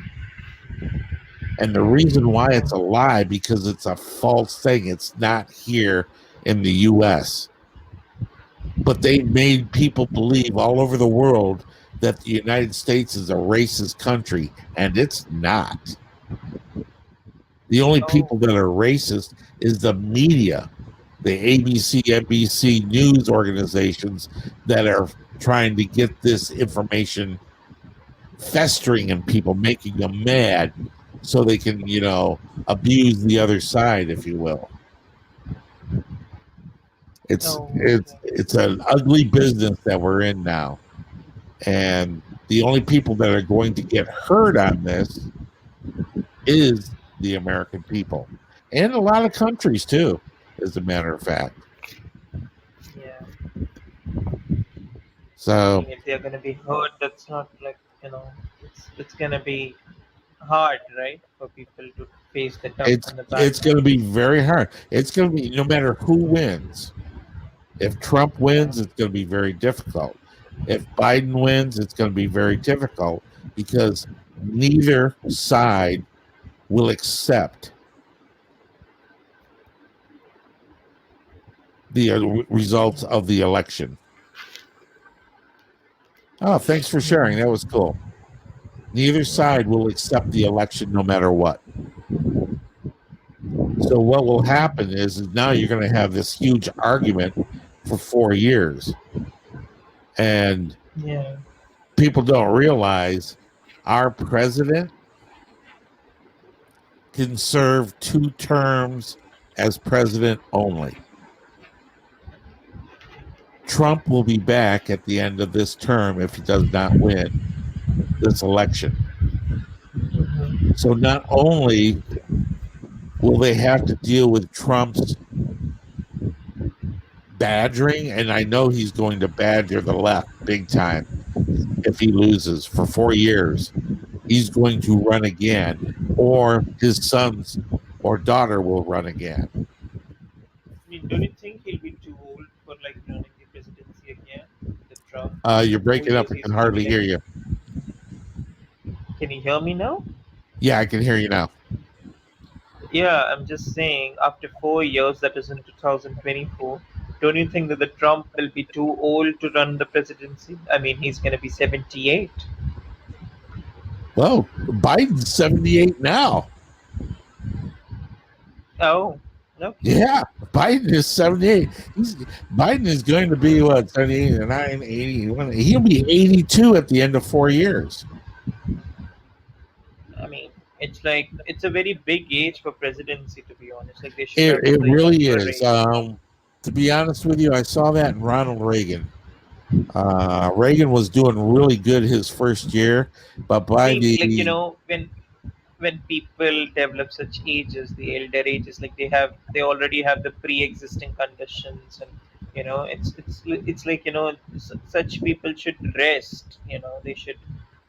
Speaker 1: And the reason why it's a lie because it's a false thing. It's not here in the US. But they made people believe all over the world that the United States is a racist country, and it's not. The only
Speaker 2: Oh,
Speaker 1: people that are racist is the media, the ABC, NBC news organizations that are trying to get this information festering in people, making them mad so they can, abuse the other side, if you will. It's
Speaker 2: oh,
Speaker 1: it's
Speaker 2: okay.
Speaker 1: it's an ugly business that we're in now. And the only people that are going to get hurt on this is the American people. And a lot of countries too, as a matter of fact.
Speaker 2: Yeah. I
Speaker 1: So
Speaker 2: mean, if they're gonna be hurt, that's not like, it's gonna be hard, right, for people to face the tough
Speaker 1: it's
Speaker 2: and the bad
Speaker 1: it's going to be
Speaker 2: times.
Speaker 1: very hard. It's going to be no matter who wins. If Trump
Speaker 2: Yeah.
Speaker 1: wins, it's going to be very difficult. If Biden wins, it's going to be very difficult because neither side will accept the results of the election. Oh, thanks for sharing. That was cool. Neither side will accept the election no matter what. So what will happen is now you're going to have this huge argument for 4 years. And
Speaker 2: Yeah.
Speaker 1: people don't realize our president can serve 2 terms as president only. Trump will be back at the end of this term if he does not win this election.
Speaker 2: Hmm.
Speaker 1: So not only will they have to deal with Trump's badgering, and I know he's going to badger the left big time if he loses for 4 years. He's going to run again, or his sons or daughter will run again.
Speaker 2: I mean, don't you think he'll be too old for like running the presidency again? The Trump,
Speaker 1: You're
Speaker 2: after four
Speaker 1: breaking up.
Speaker 2: years,
Speaker 1: I
Speaker 2: he's
Speaker 1: can
Speaker 2: gonna be
Speaker 1: hardly
Speaker 2: like.
Speaker 1: hear you.
Speaker 2: Can you hear me now?
Speaker 1: Yeah, I can hear you now.
Speaker 2: Yeah, I'm just saying, after 4 years, that is in 2024, don't you think that the Trump will be too old to run the presidency? I mean, he's gonna be 78.
Speaker 1: Well, Biden's 78 now.
Speaker 2: Oh, okay.
Speaker 1: Yeah, Biden is 78. Biden is going to be what, 78, 9, 80. He'll be 82 at the end of 4 years.
Speaker 2: I mean, it's a very big age for presidency, to be honest. Like they should
Speaker 1: It,
Speaker 2: have
Speaker 1: it
Speaker 2: the
Speaker 1: really
Speaker 2: younger
Speaker 1: is.
Speaker 2: age.
Speaker 1: To be honest with you, I saw that in Ronald Reagan. Reagan was doing really good his first year, but
Speaker 2: I
Speaker 1: by
Speaker 2: mean, like
Speaker 1: the
Speaker 2: when people develop such ages, the elder ages, like they already have the pre-existing conditions, and it's like such people should rest. They should.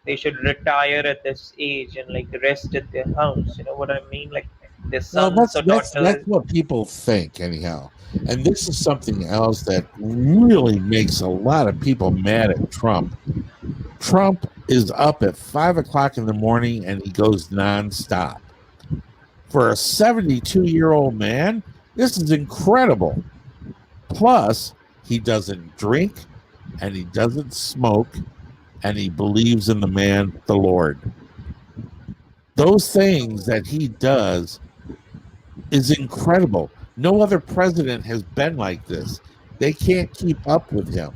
Speaker 2: they should retire at this age and like rest at their house. You know what I mean? Like their
Speaker 1: Well,
Speaker 2: sons or
Speaker 1: that's
Speaker 2: daughters.
Speaker 1: what people think anyhow. And this is something else that really makes a lot of people mad at Trump. Trump is up at 5 o'clock in the morning and he goes nonstop. For a 72-year-old man, this is incredible. Plus, he doesn't drink and he doesn't smoke and he believes in the man, the Lord. Those things that he does is incredible. No other president has been like this. They can't keep up with him.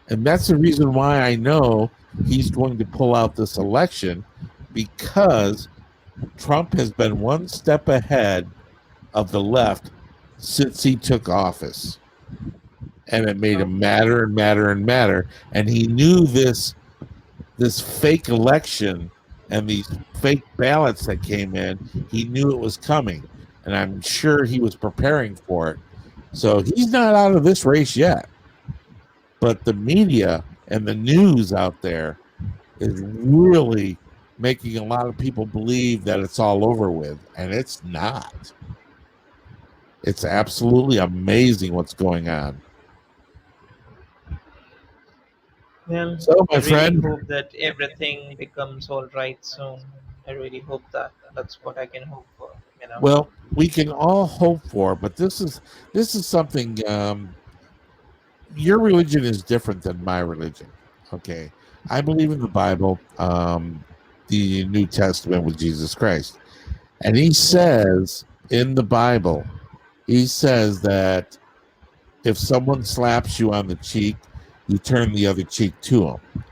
Speaker 1: And that's the reason why I know he's going to pull out this election, because Trump has been one step ahead of the left since he took office. And it made him madder and madder and madder. And he knew this fake election and these fake ballots that came in, he knew it was coming. And I'm sure he was preparing for it. So he's not out of this race yet. But the media and the news out there is really making a lot of people believe that it's all over with. And it's not. It's absolutely amazing what's going on.
Speaker 2: Well,
Speaker 1: So, my
Speaker 2: I really
Speaker 1: friend,
Speaker 2: hope that everything becomes all right soon. I really hope that. That's what I can hope for. You know.
Speaker 1: well, we can all hope for, but this is something. Your religion is different than my religion. Okay, I believe in the Bible, the New Testament with Jesus Christ, and he says in the Bible, he says that if someone slaps you on the cheek, you turn the other cheek to them.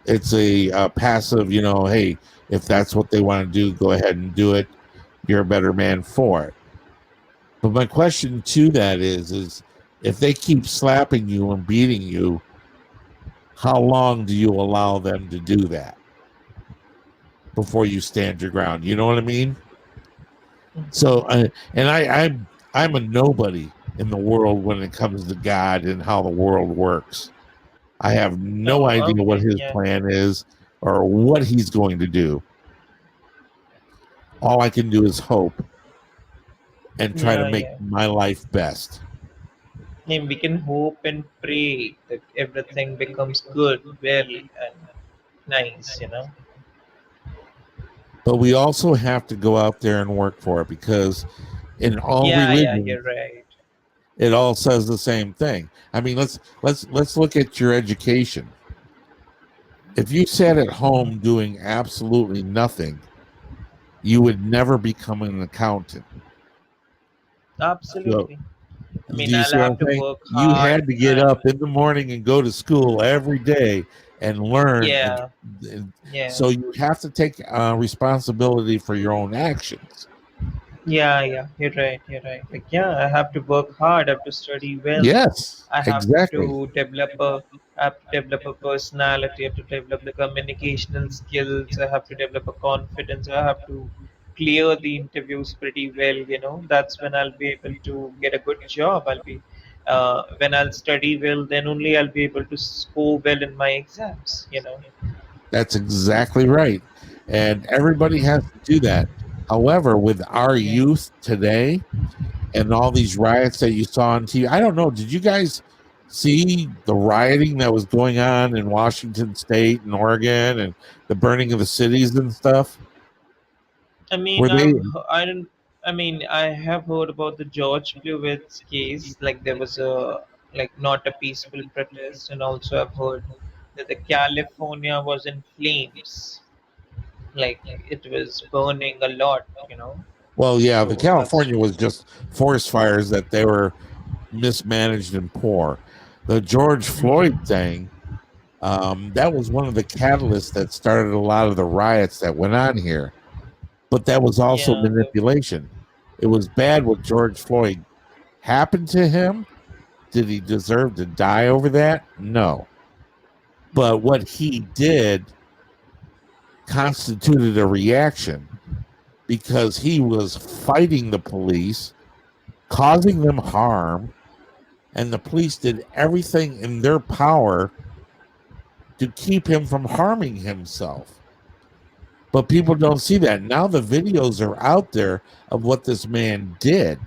Speaker 1: It's a passive, hey, if that's what they want to do, go ahead and do it. You're a better man for it. But my question to that is if they keep slapping you and beating you, how long do you allow them to do that before you stand your ground? You know what I mean? So, I'm a nobody in the world when it comes to God and how the world works. I have no
Speaker 2: Oh,
Speaker 1: idea what
Speaker 2: okay.
Speaker 1: his
Speaker 2: Yeah.
Speaker 1: plan is or what he's going to do. All I can do is hope and try to
Speaker 2: Yeah.
Speaker 1: make
Speaker 2: Yeah.
Speaker 1: my life best.
Speaker 2: And we can hope and pray that everything becomes good, well, and nice. You know.
Speaker 1: But we also have to go out there and work for it, because in all
Speaker 2: Yeah. Yeah.
Speaker 1: religions,
Speaker 2: You're right.
Speaker 1: it all says the same thing. I mean, let's look at your education. If you sat at home doing absolutely nothing, you would never become an accountant. So,
Speaker 2: Absolutely. I
Speaker 1: do
Speaker 2: mean,
Speaker 1: you
Speaker 2: I'll
Speaker 1: see what
Speaker 2: have
Speaker 1: I'm
Speaker 2: to
Speaker 1: saying?
Speaker 2: work
Speaker 1: You
Speaker 2: hard
Speaker 1: had to get
Speaker 2: and
Speaker 1: up in the morning and go to school every day and learn.
Speaker 2: yeah.
Speaker 1: And
Speaker 2: Yeah.
Speaker 1: so you have to take responsibility for your own actions.
Speaker 2: Yeah, yeah, you're right, you're right. Like, yeah, I have to work hard, I have to study well.
Speaker 1: Yes,
Speaker 2: I have
Speaker 1: exactly.
Speaker 2: to I have to develop a personality, I have to develop the communicational skills, I have to develop a confidence, I have to clear the interviews pretty well, you know. That's when I'll be able to get a good job. When I'll study well, then only I'll be able to score well in my exams, you know.
Speaker 1: That's exactly right. And everybody has to do that. However, with our
Speaker 2: Yeah.
Speaker 1: youth today and all these riots that you saw on TV, I don't know, did you guys see the rioting that was going on in Washington State and Oregon and the burning of the cities and stuff?
Speaker 2: I mean,
Speaker 1: Were they
Speaker 2: I don't. I mean, I have heard about the George Floyd's case. Like there was a not a peaceful protest, and also I've heard that the California was in flames. Like it was burning a lot, you know.
Speaker 1: well, yeah, the
Speaker 2: So that's
Speaker 1: California was just forest fires that they were mismanaged and poor. The George Floyd thing, that was one of the catalysts that started a lot of the riots that went on here. But that was also
Speaker 2: yeah,
Speaker 1: manipulation. It was bad what George Floyd happened to him. Did he deserve to die over that? No. But what he did constituted a reaction, because he was fighting the police, causing them harm, and the police did everything in their power to keep him from harming himself. But people don't see that. Now the videos are out there of what this man did.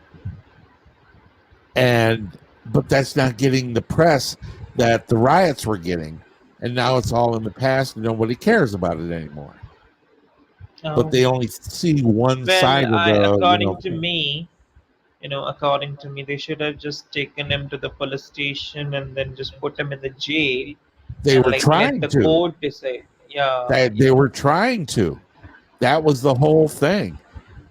Speaker 1: But that's not getting the press that the riots were getting. And now it's all in the past and nobody cares about it anymore. But
Speaker 2: Oh.
Speaker 1: they only see one
Speaker 2: Well,
Speaker 1: side of
Speaker 2: according to me, they should have just taken him to the police station and then just put him in the jail
Speaker 1: they
Speaker 2: and
Speaker 1: were
Speaker 2: like let
Speaker 1: trying
Speaker 2: the
Speaker 1: to.
Speaker 2: court decide. Yeah,
Speaker 1: They
Speaker 2: yeah.
Speaker 1: were trying to. That was the whole thing.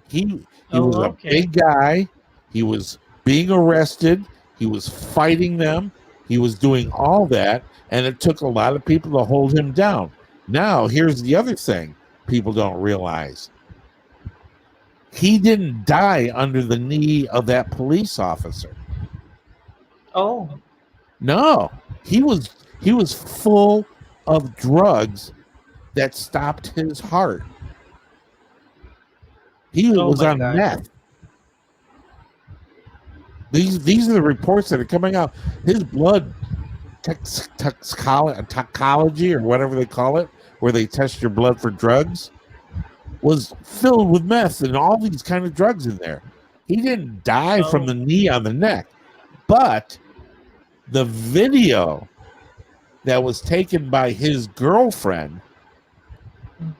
Speaker 1: He was
Speaker 2: Oh,
Speaker 1: a
Speaker 2: okay.
Speaker 1: big guy. He was being arrested. He was fighting them. He was doing all that, and it took a lot of people to hold him down. Now, here's the other thing people don't realize. He didn't die under the knee of that police officer.
Speaker 2: Oh,
Speaker 1: No, he was full of drugs that stopped his heart. He
Speaker 2: oh
Speaker 1: was
Speaker 2: my
Speaker 1: on
Speaker 2: God.
Speaker 1: meth. These are the reports that are coming out. His blood toxicology or whatever they call it, where they test your blood for drugs, was filled with meth and all these kind of drugs in there. He didn't die from
Speaker 2: Oh,
Speaker 1: the knee on the neck, but the video that was taken by his girlfriend
Speaker 2: mhm.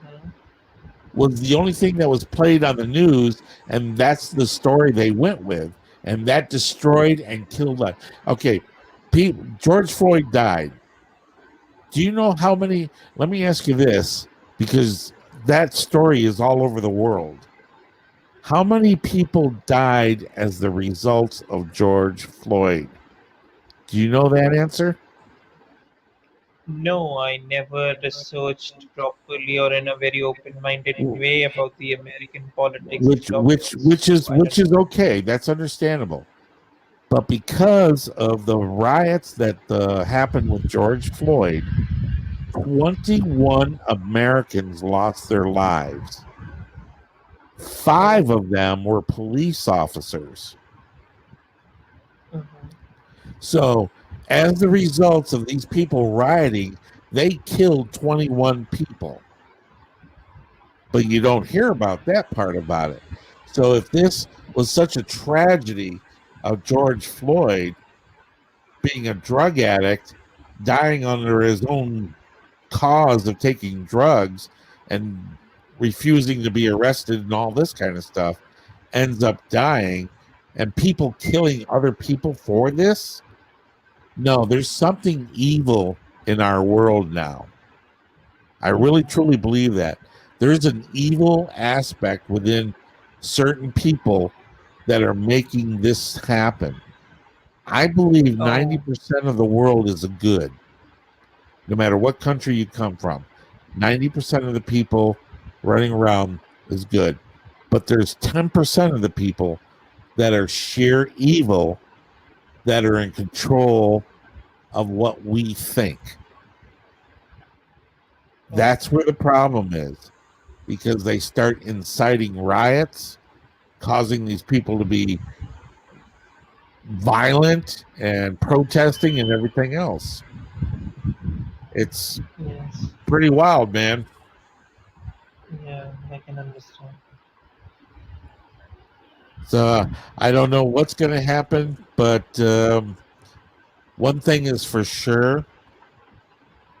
Speaker 1: was the only thing that was played on the news, and that's the story they went with, and that destroyed and killed us. Okay, George Floyd died. Do you know how many? Let me ask you this, because that story is all over the world. How many people died as the result of George Floyd? Do you know that answer?
Speaker 2: No, I never researched properly or in a very open-minded way about the American politics and governance. So I don't
Speaker 1: Which is
Speaker 2: know.
Speaker 1: okay. That's understandable. But because of the riots that happened with George Floyd, 21 Americans lost their lives. 5
Speaker 2: Oh,
Speaker 1: of them were police officers.
Speaker 2: mhm.
Speaker 1: So, as the results of these people rioting, they killed 21 people. But you don't hear about that part about it. So, if this was such a tragedy of George Floyd being a drug addict, dying under his own cause of taking drugs and refusing to be arrested and all this kind of stuff, ends up dying, and people killing other people for this. No, there's something evil in our world now. I really truly believe that. There's an evil aspect within certain people that are making this happen. I believe
Speaker 2: Oh,
Speaker 1: 90% of the world is a good, no matter what country you come from. 90% of the people running around is good. But there's 10% of the people that are sheer evil that are in control of what we think. That's
Speaker 2: okay.
Speaker 1: where the problem is, because they start inciting riots, causing these people to be violent and protesting and everything else. It's
Speaker 2: Yes.
Speaker 1: pretty wild, man.
Speaker 2: Yeah, I can understand.
Speaker 1: So I don't know what's going to happen, but one thing is for sure: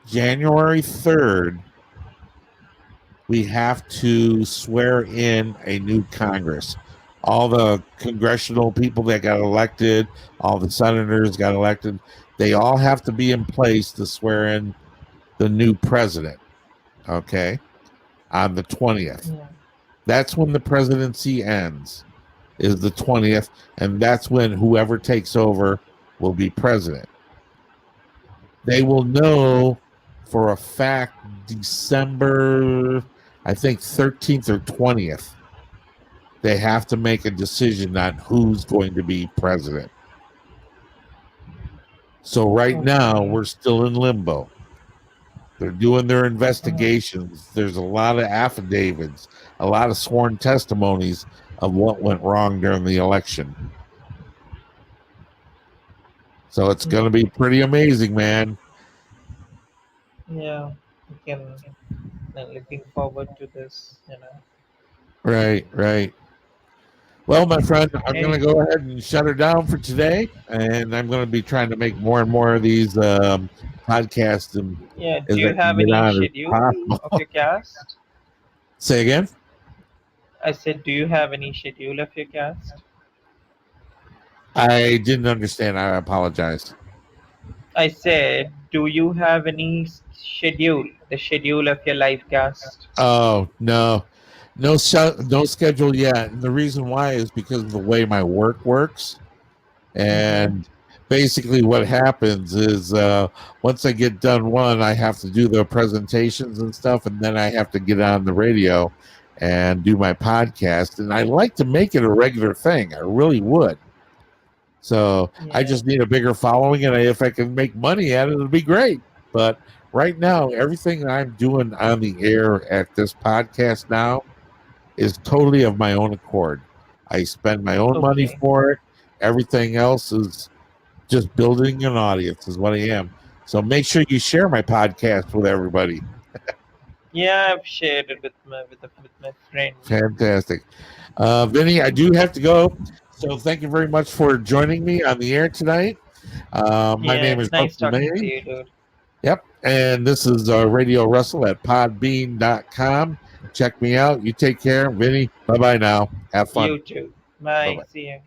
Speaker 1: January 3rd, we have to swear in a new Congress. All the congressional people that got elected, all the senators got elected, they all have to be in place to swear in the new president. Okay, on the 20th.
Speaker 2: Yeah.
Speaker 1: That's when the presidency ends, is the 20th, and that's when whoever takes over will be president. They will know for a fact December, I think 13th or 20th. They have to make a decision on who's going to be president. So right now
Speaker 2: Okay.
Speaker 1: we're still in limbo. They're doing their
Speaker 2: Oh,
Speaker 1: investigations. There's a lot of affidavits, a lot of sworn testimonies of what went wrong during the election. So it's going to be
Speaker 2: okay.
Speaker 1: pretty amazing, man.
Speaker 2: Yeah, we can. Looking forward to this.
Speaker 1: Right, right. Well, my friend, I'm going to
Speaker 2: Any,
Speaker 1: go ahead and shut her down for today, and I'm going to be trying to make more and more of these podcasts and
Speaker 2: yeah.
Speaker 1: as
Speaker 2: Do
Speaker 1: I
Speaker 2: you
Speaker 1: can
Speaker 2: have
Speaker 1: get
Speaker 2: any
Speaker 1: on as
Speaker 2: schedule of
Speaker 1: possible.
Speaker 2: your cast?
Speaker 1: Say again.
Speaker 2: I said, do you have any schedule of your cast?
Speaker 1: I didn't understand. I apologize.
Speaker 2: I said, do you have any schedule? The schedule of your live cast?
Speaker 1: Oh no, no schedule yet. And the reason why is because of the way my work works.
Speaker 2: Mm-hmm.
Speaker 1: And basically, what happens is once I get done one, I have to do the presentations and stuff, and then I have to get on the radio and do my podcast. And I like to make it a regular thing. I really would. So I
Speaker 2: Yeah.
Speaker 1: just need a bigger following, and if I can make money at it, it'll be great. But right now, everything I'm doing on the air at this podcast now is totally of my own accord. I spend my own money
Speaker 2: Okay.
Speaker 1: for it. Everything else is just building an audience, is what I am. So make sure you share my podcast with everybody.
Speaker 2: Yeah, I've shared it with my friend.
Speaker 1: Fantastic. Vinny, I do have to go. So thank you very much for joining me on the air tonight. My
Speaker 2: Yeah,
Speaker 1: name is
Speaker 2: it's nice
Speaker 1: Russell
Speaker 2: talking to
Speaker 1: May.
Speaker 2: you, dude.
Speaker 1: Yep. And this is Radio Russell at podbean.com. Check me out. You take care. Vinny, bye bye now. Have fun.
Speaker 2: You too.
Speaker 1: Bye
Speaker 2: Bye.
Speaker 1: bye.
Speaker 2: See you.